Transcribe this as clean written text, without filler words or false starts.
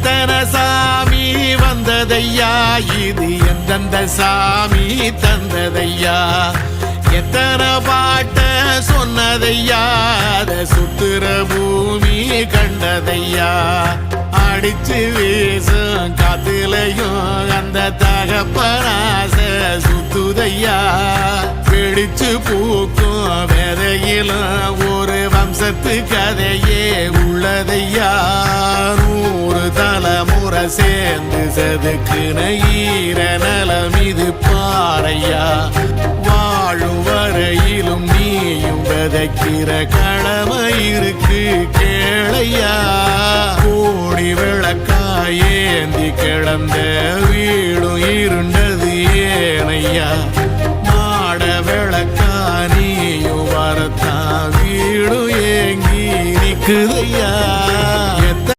எத்தனை சாமி வந்ததையா, இது எந்தெந்த சாமி தந்ததையா, எத்தனை பாட்ட சொன்னதையா, அத சுத்துற பூமி கண்டதையா, அடிச்சு வீசும் காத்துலையும் அந்த தகப்பனாச சுத்துதையா, பிடிச்சு பூக்கும் வேதையிலும் ஒரு வம்சத்து கதையே உள்ளதையா, 100 தலைமுறை சேர்ந்து செதுக்குன ஈர நலம் இது பாறையா, வாழும் வரையிலும் நீயும் விதைக்கிற கடமை இருக்கு கேளையா, கோடி விளக்காயேந்தி கிடந்த